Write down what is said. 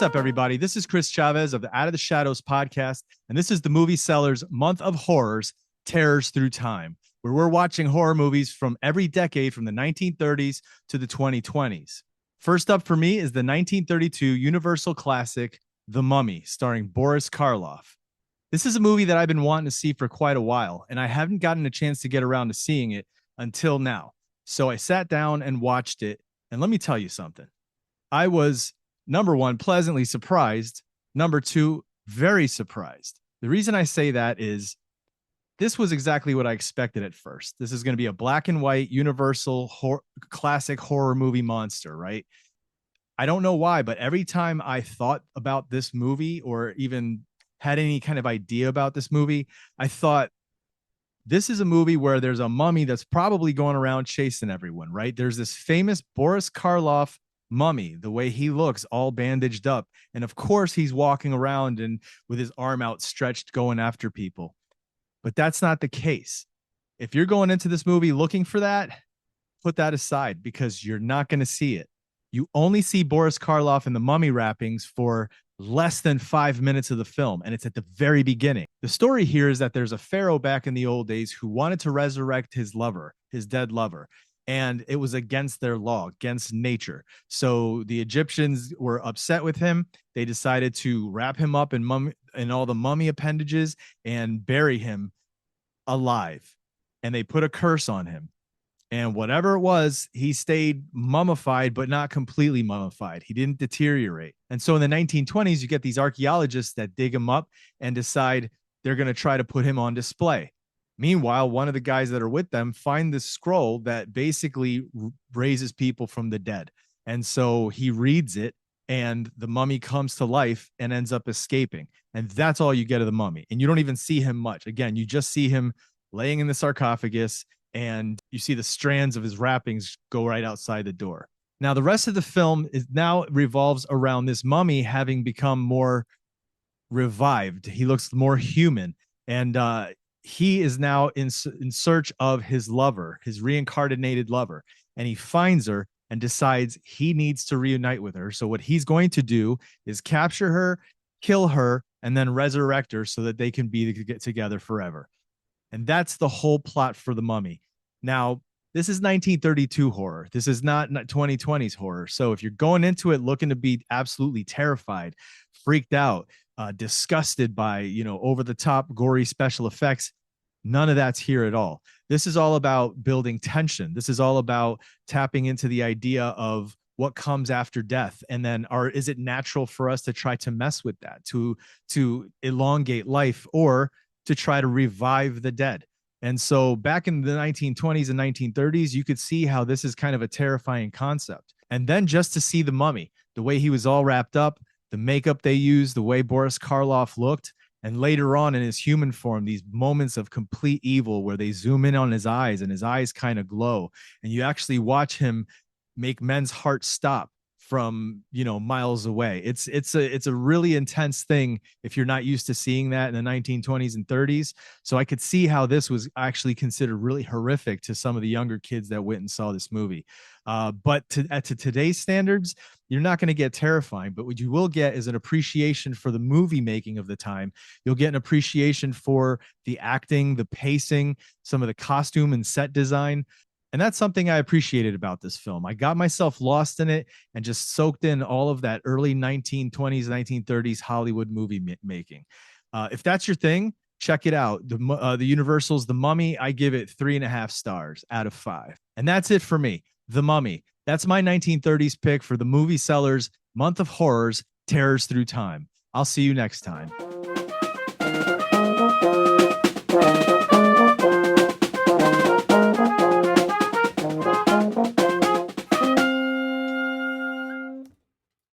up, everybody? This is Chris Chavez of the Out of the Shadows podcast, and this is the Movie Sellers Month of Horrors, Terrors Through Time, where we're watching horror movies from every decade from the 1930s to the 2020s. First up for me is the 1932 Universal classic, The Mummy, starring Boris Karloff. This is a movie that I've been wanting to see for quite a while, and I haven't gotten a chance to get around to seeing it until now. So I sat down and watched it, and let me tell you something. I was, number one, pleasantly surprised. Number two, very surprised. The reason I say that is this was exactly what I expected at first. This is going to be a black and white Universal classic horror movie monster, right? I don't know why, but every time I thought about this movie or even had any kind of idea about this movie, I thought, this is a movie where there's a mummy that's probably going around chasing everyone, right? There's this famous Boris Karloff mummy, the way he looks all bandaged up. And of course, he's walking around and with his arm outstretched going after people. But that's not the case. If you're going into this movie looking for that, put that aside because you're not going to see it. You only see Boris Karloff in the mummy wrappings for less than 5 minutes of the film, and it's at the very beginning. The story here is that there's a pharaoh back in the old days who wanted to resurrect his lover, his dead lover, and it was against their law, against nature. So the Egyptians were upset with him. They decided to wrap him up in all the mummy appendages and bury him alive, and they put a curse on him. And whatever it was, he stayed mummified, but not completely mummified. He didn't deteriorate. And so in the 1920s, you get these archaeologists that dig him up and decide they're going to try to put him on display. Meanwhile, one of the guys that are with them find this scroll that basically raises people from the dead. And so he reads it, and the mummy comes to life and ends up escaping. And that's all you get of the mummy. And you don't even see him much. Again, you just see him laying in the sarcophagus, and you see the strands of his wrappings go right outside the door. Now, the rest of the film revolves around this mummy having become more revived. He looks more human, and he is now in search of his lover, his reincarnated lover, and he finds her and decides he needs to reunite with her. So what he's going to do is capture her, kill her, and then resurrect her so that they can get together forever. And that's the whole plot for The Mummy. Now, this is 1932 horror. This is not 2020s horror. So if you're going into it looking to be absolutely terrified, freaked out, disgusted by, over the top gory special effects, none of that's here at all. This is all about building tension. This is all about tapping into the idea of what comes after death. And then is it natural for us to try to mess with that, to elongate life or to try to revive the dead? And so back in the 1920s and 1930s, you could see how this is kind of a terrifying concept. And then just to see the mummy, the way he was all wrapped up, the makeup they used, the way Boris Karloff looked, and later on in his human form, these moments of complete evil where they zoom in on his eyes and his eyes kind of glow. And you actually watch him make men's hearts stop from, miles away. It's a really intense thing if you're not used to seeing that in the 1920s and 30s. So I could see how this was actually considered really horrific to some of the younger kids that went and saw this movie. But to today's standards, you're not going to get terrifying, but what you will get is an appreciation for the movie making of the time. You'll get an appreciation for the acting, the pacing, some of the costume and set design. And that's something I appreciated about this film. I got myself lost in it and just soaked in all of that early 1920s, 1930s Hollywood movie making. If that's your thing, check it out. The Universal's The Mummy, I give it 3.5 stars out of 5. And that's it for me. The Mummy. That's my 1930s pick for the Movie Sellers Month of Horrors, Terrors Through Time. I'll see you next time.